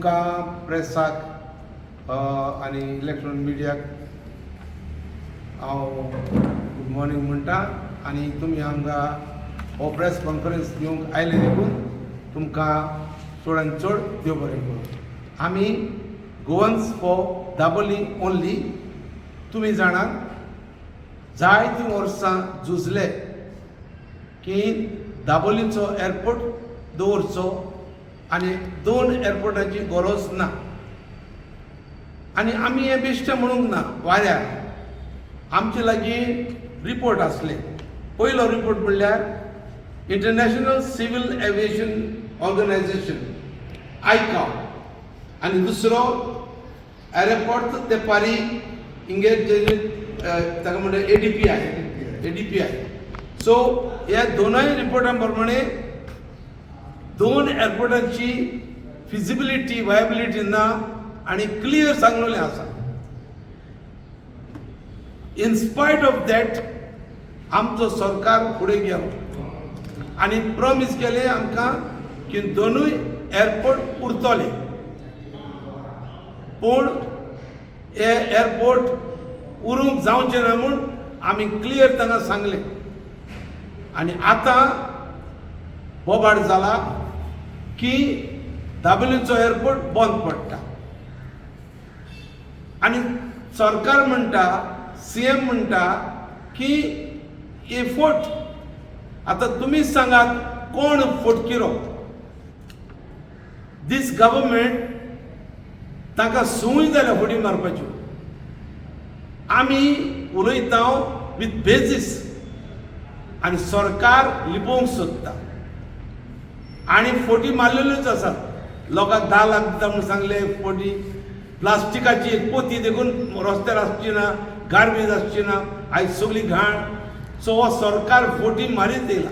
तुमकां प्रेसाक आनी इलेक्ट्रॉनिक मिडियाक हांव गुड मॉर्निंग म्हणटा आनी तुमी आमकां हो प्रेस कॉन्फरन्स दिवंक आयले देखून तुमकां चडांत चड देव बरें करूं. आमी गोवन्स फॉर दाबोलीम ओन्ली. तुमी जाणात जायतीं वर्सां झुजले की दाबोलीमचो एअरपोर्ट दवरचो आनी 2 एअरपोर्टाची गरज ना. आनी आमी हें बेश्टें म्हणूंक ना. वाऱ्यार आमचे लागीं रिपोर्ट आसले. पयलो रिपोर्ट म्हणल्यार इंटरनॅशनल सिव्हिल एविएशन ऑर्गनायझेशन आयकाव आनी दुसरो एअरपोर्ट ते पारी हिंगे ताका म्हणटा ADPI. सो ह्या दोनूय रिपोर्टां प्रमाणे 2 एअरपोर्टांची फिजिबिलिटी वायबिलिटी ना आनी क्लियर सांगलेलें आसा. इन स्पायट ऑफ दॅट आमचो सरकार फुडें गेलो आनी प्रॉमीस केलें आमकां की दोनूय एअरपोर्ट उरतले. पूण हे एअरपोर्ट उरूंक जावचें ना म्हूण आमी क्लियर तांकां सांगलें. आनी आतां बोबाड जाला की दाबोलीमचो एअरपोर्ट बंद पडटा. आनी सरकार म्हणटा, CM म्हणटा की हे फोट आतां तुमीच सांगात कोण फोटकिरो. दीस गव्हर्मेंट ताका सूय जाल्या फोटी मारपाच्यो. आमी उलयता विथ बेजीस आनी सरकार लिपोवंक सोदता आनी फोटी मारलेल्योच आसात. लोकांक 10 लाख दिता म्हूण सांगले फोटी. प्लास्टिकाची एक पोती देखून रस्त्यार आसची ना, गार्बेज आसची ना. आयज सगळी घाण. सो हो सरकार फोटी मारीत येयला.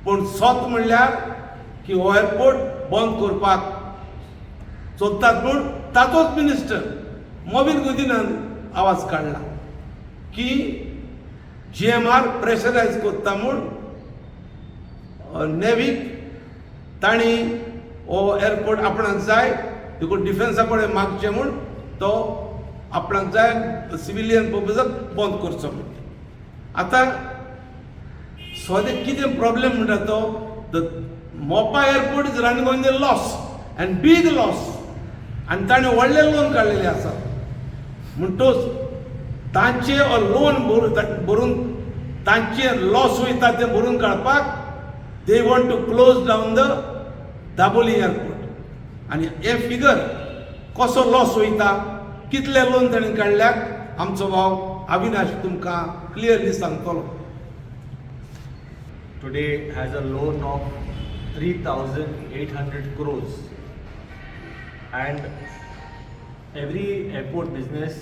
पूण सोत म्हणल्यार की हो एअरपोर्ट बंद करपाक सोदतात म्हूण ताचोच मिनिस्टर मोबीन गुदिनान आवाज काडला की GMR प्रेशरायज करता म्हूण नेवीक तांणी हो एअरपोर्ट आपणाक जाय देखून डिफेन्सा कडेन मागचें म्हूण तो आपणाक जाय सिविलियन पर्पजाक बंद करचो म्हूण. आतां सद्या कितें प्रॉब्लेम म्हणटा तो the Mopa airport is running on the loss and बीग लॉस. आनी ताणें व्हडले लोन काडलेले आसा म्हणटोच तांचे लोन भरून तांचे लॉस वयता ते भरून काडपाक they want to close down the Dabolim airport. आनी हे फिगर कसो लॉस वयता, कितले लोन ताणें काडल्यात आमचो भाव अविनाश तुमकां क्लियरली सांगतलो. Today has a loan of 3,800 crores, and every airport business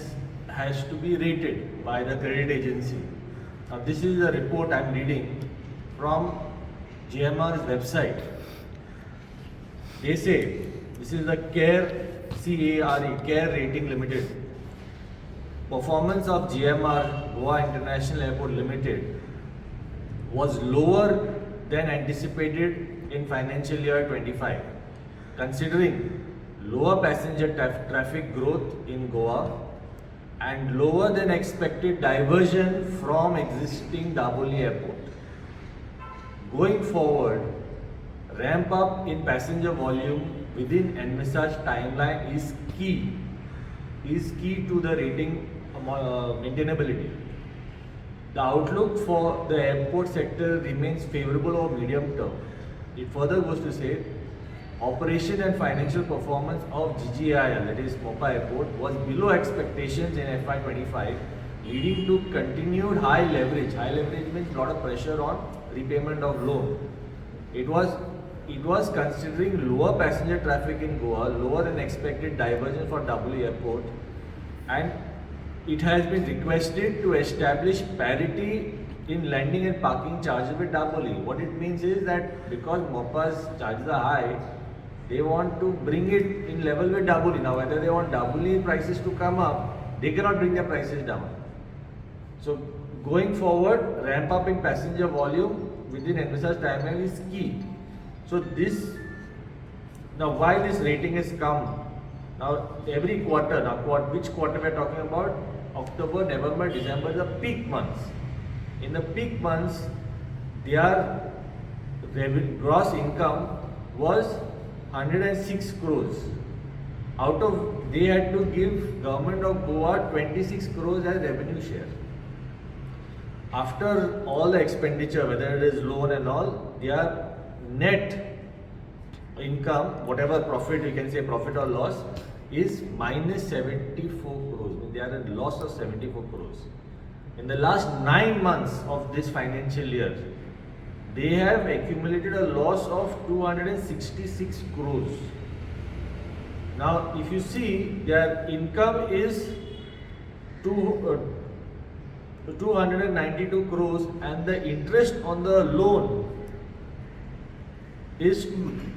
has to be rated by the credit agency. Now this is a report I am reading from GMR's website. They say this is the CARE Rating Limited. Performance of GMR Goa International Airport Limited was lower than anticipated in financial year 25, considering lower passenger traffic growth in Goa and lower than expected diversion from existing Dabolim Airport. Going forward, ramp up in passenger volume within envisaged timeline is key to the rating maintainability. The outlook for the airport sector remains favorable over medium term. It further goes to say, operation and financial performance of GGIL, that is Mopa Airport, was below expectations in FY25, leading to continued high leverage. High leverage means a lot of pressure on repayment of loan. It was considering lower passenger traffic in Goa, lower than expected diversion for Dabolim Airport, and it has been requested to establish parity in landing and parking charges with Dabolim. What it means is that because Mopa's charges are high, they want to bring it in level with Dabolim. Now whether they want Dabolim prices to come up, they cannot bring their prices down. So going forward, ramp up in passenger volume within envisaged timeline is key. So this Now, why this rating has come? Now, every quarter, which quarter we are talking about? October, November, December, the peak months. In the peak months, their gross income was 106 crores. Out of, they had to give government of Goa 26 crores as revenue share. After all the expenditure, whether it is loan and all, their net income, whatever profit, you can say profit or loss, is minus 74 crores. Means they are at a loss of 74 crores. In the last 9 months of this financial year, they have accumulated a loss of 266 crores. Now, if you see, their income is 292 crores and the interest on the loan is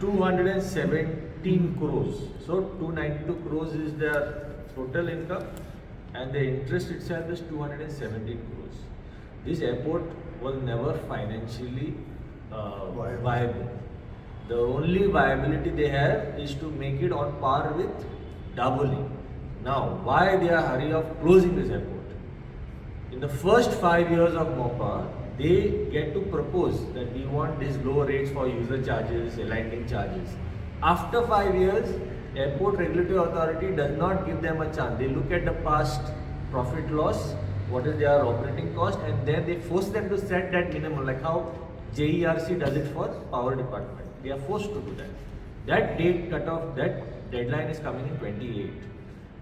217 crores. So 292 crores is their total income and the interest itself is 217 crores. This airport was never financially viable. The only viability they have is to make it on par with Dabolim. Now, why they are hurry of closing this airport? In the first 5 years of Mopa, they get to propose that we want these low rates for user charges, landing charges. After 5 years, Airport Regulatory Authority does not give them a chance. They look at the past profit loss, what is their operating cost, and then they force them to set that minimum, like how JERC does it for power department. They are forced to do that. That date cutoff, that deadline is coming in 28.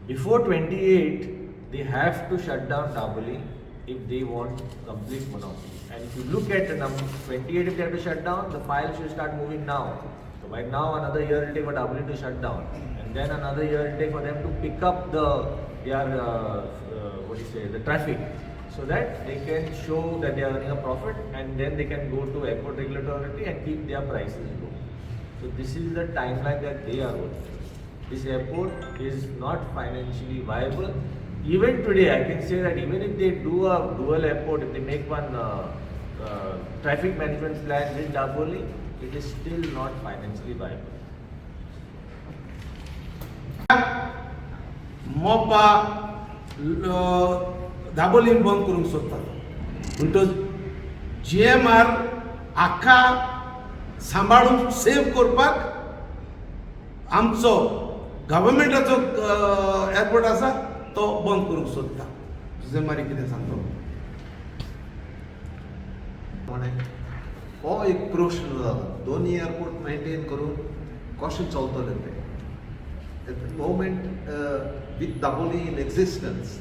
Before 28, they have to shut down Dabolim if they want complete monopoly. And if you look at the number 28, if they have to shut down, the file should start moving now. So by now, another year it will take for Dabolim to shut down, and then another year it will take for them to pick up the traffic, so that they can show that they are earning a profit, and then they can go to Airport Regulatory Authority and keep their prices low. So this is the timeline that they are working. This airport is not financially viable. Even today, I can say that even if they do a dual airport, if they make one traffic management plan with Dabolim, it is still not financially viable. Mopa Dabolim बंद करूंक सोदता म्हणटच GMR आख्खा सांबाळून save करपाक आमचो गव्हर्मेंटाचो airport आसा तो बंद करूंक सोदता. तुजें मारी कितें सांगतो? हो एक प्रश्न जाला, दोन्ही एअरपोर्ट मेंटेन करून कशें चलतलें तें. At the moment, with Dabolim in existence,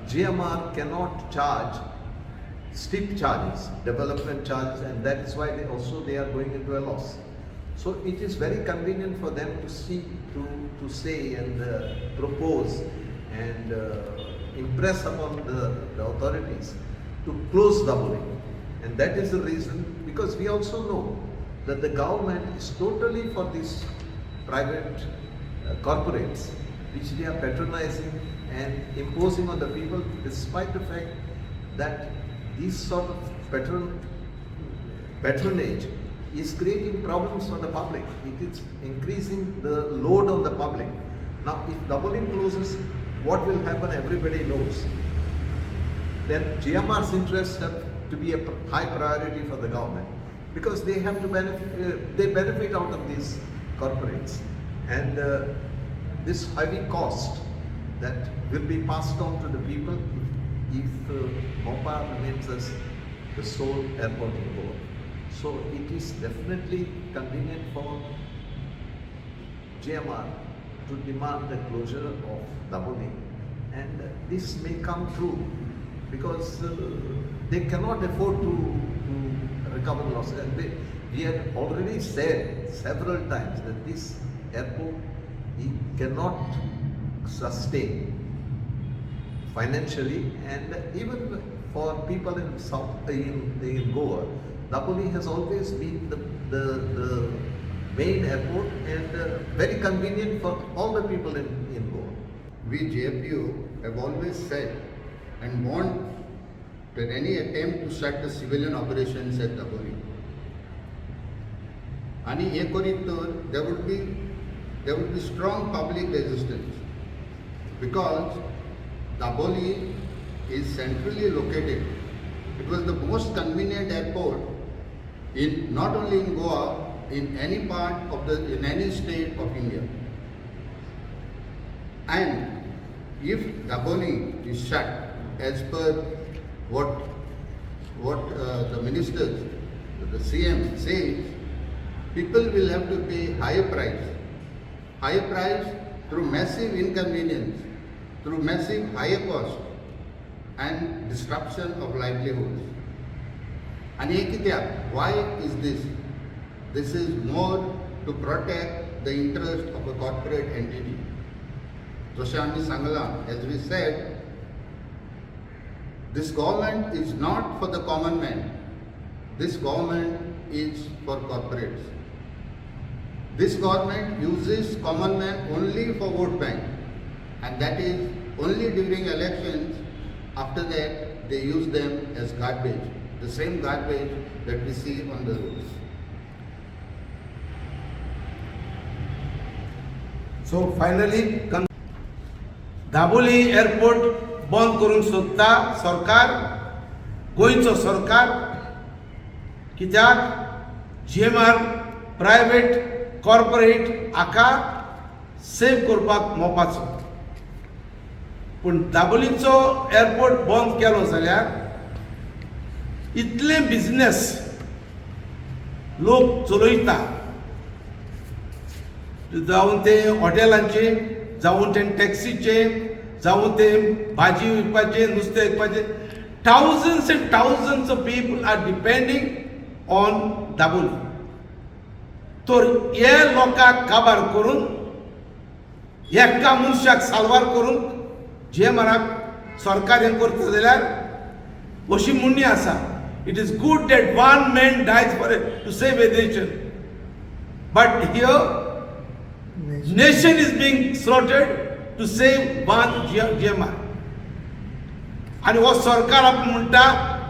GMR cannot charge steep charges, development charges, and that is why they are going into a loss. So it is very convenient for them to say and propose and impress upon the authorities to close Dabolim. And that is the reason, because we also know that the government is totally for these private corporates, which they are patronizing and imposing on the people, despite the fact that this sort of patronage is creating problems for the public. It is increasing the load on the public. Now, if Dabolim closes, what will happen? Everybody knows. Then GMR's interests have to be a high priority for the government, because they have to benefit out of these corporates, and this heavy cost that will be passed on to the people if Mopa remains as the sole airport in Goa. So it is definitely convenient for GMR to demand the closure of Dabolim, and this may come true because they cannot afford to recover losses. And we had already said several times that this airport cannot sustain financially, and even for people in Goa, Dabolim has always been the main airport and very convenient for all the people in Goa. We GFDO have always said and warned that any attempt to shut the civilian operations at Dabolim आणि हे करीत तर there would be strong public resistance because Dabolim is centrally located. It was the most convenient airport in not only in Goa, in any state of India. And if Dabolim is shut, as per what the ministers, the CM says, people will have to pay higher price through massive inconvenience, through massive higher cost and disruption of livelihoods. And why is this? This is more to protect the interest of a corporate entity. Joshami Sangala, as we said, this government is not for the common man. This government is for corporates. This government uses common man only for vote bank, and that is only during elections. After that, they use them as garbage, the same garbage that we see on the roads. So finally, Dabolim Airport bond करून सोदता सरकार, गोंयचो सरकार, कित्याक GMR private corporate आका save करपाक मोपाचो. पूण दाबोलीचो airport बंद केलो जाल्यार इतले बिझनेस लोक चलयता, जावं ते हॉटेलांचे, जावं ते टॅक्सीचे, जावं ते भाजी विकपाचे, नुस्तें विकपाचे, thousands and thousands of people are depending on Dabolim. तर हे लोकांक काबार करून, एका मनशाक साल्वार करून GMR सरकार हें करता जाल्यार अशी म्हणणी आसा, it is good that one man dies to save a nation, but here nation is being slaughtered to save one GMR. आणि हो सरकार आपण म्हणटा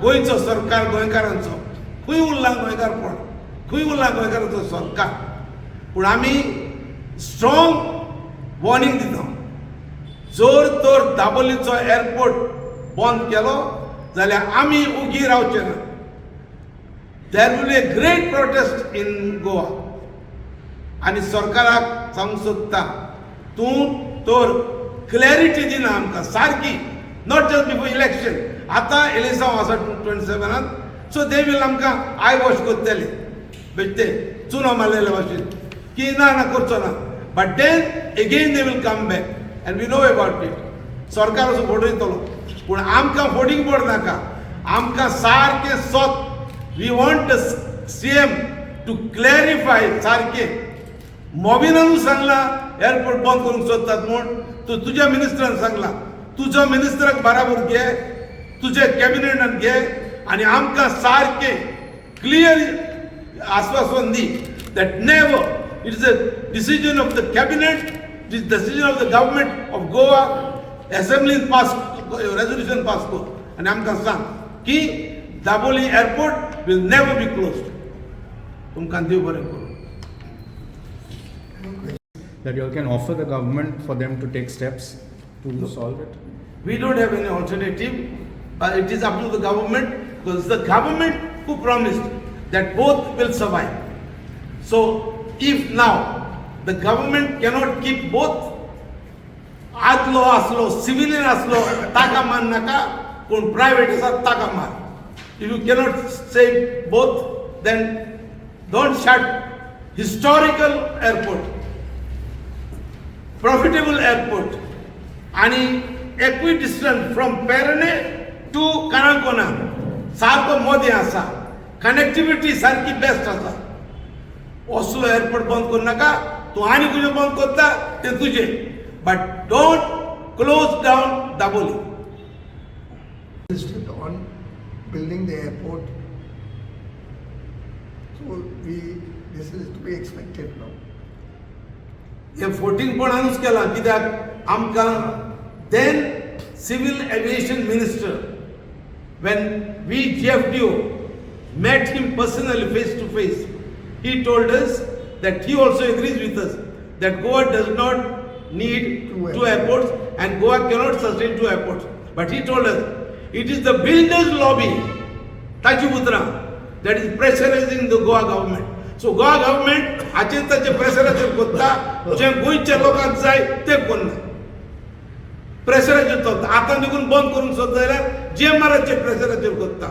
गोंयचो सरकार गोंयकारांचो, खंय उरला गोंयकारपण, खंय उरला गोंयकारांचो सरकार. पूण आमी स्ट्रॉंग वॉर्निंग दिता, जर तर दाबोलीचो एअरपोर्ट बंद केलो जाल्यार आमी उगी रावचे ना. There will be a great protest in Goa. आनी सरकाराक सांगूंक सोदता, तूं तर क्लॅरिटी दिना आमकां सारकी, नॉट जस्ट बिफोर इलेक्शन. आतां इलेक्शन आसा 27, सो दे वील आमकां आय वॉश करतले, बेश्टे चुनो मारलेले भाशेन की ना करचो ना. But then again they will come back and we know about it. सरकार असो फोडयतलो, पूण आमकां फोडींग पड नाका, आमकां सारकें सोत. We want the CM to clarify सारकें. मोबिनानू सांगला एअरपोर्ट बंद करूंक सोदतात म्हूण, तूं तुज्या मिनिस्टरान सांगला, तुजो मिनिस्टराक बराबर घे, तुजे कॅबिनेटान घे आनी आमकां सारकें क्लियर आश्वासन दी that never, it is a decision of the cabinet, it is decision of the government of Goa, assembly pass resolution pass ko, and आमकां सांग की Dabolim Airport will never be closed. तुमकां देव बरें करूं. That you all can offer the government for them to take steps to solve it? We don't have any alternative, but it is up to the government, because it's the government who promised that both will survive. So if now the government cannot keep both, आदलो असलो civilian असलो ताका मान नाका, कोण private आसा ताका मार. If you cannot save both, then don't shut historical airport, profitable airport, आणि equidistant from Perane to Kanakona सारको मोदी आसा, कनेक्टिविटी सारकी बेस्ट आसा. ओस्लो एअरपोर्ट बंद करू नाका, तूं आनी खंय बंद करता ते तुजे, but don't close down Dabolim. Insisted on building the airport, so this is to be expected now. हे 14 पणानूच केला, कित्याक आमकां then civil aviation minister, when we GFDO met him personally face to face, he told us that he also agrees with us that Goa does not need two airports and Goa cannot sustain two airports. But he told us it is the builders' lobby, Tachiputra, that is pressurizing the Goa government. So Goa government हाचेर ताचे प्रेशराचेर कोत्ता, जे गोंयच्या लोकांक जाय ते कोन्ना. प्रेशराचेर चलता. आतां देखून बंद करूंक सोदता जाल्यार GMR-चे प्रेशराचेर कोत्ता.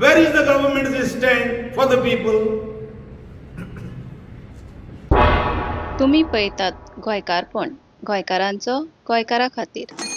Where is the government's stand for the people? तुम्ही पळयतात गोंयकारपण, गोंयकारांचो गोंयकारा खातीर.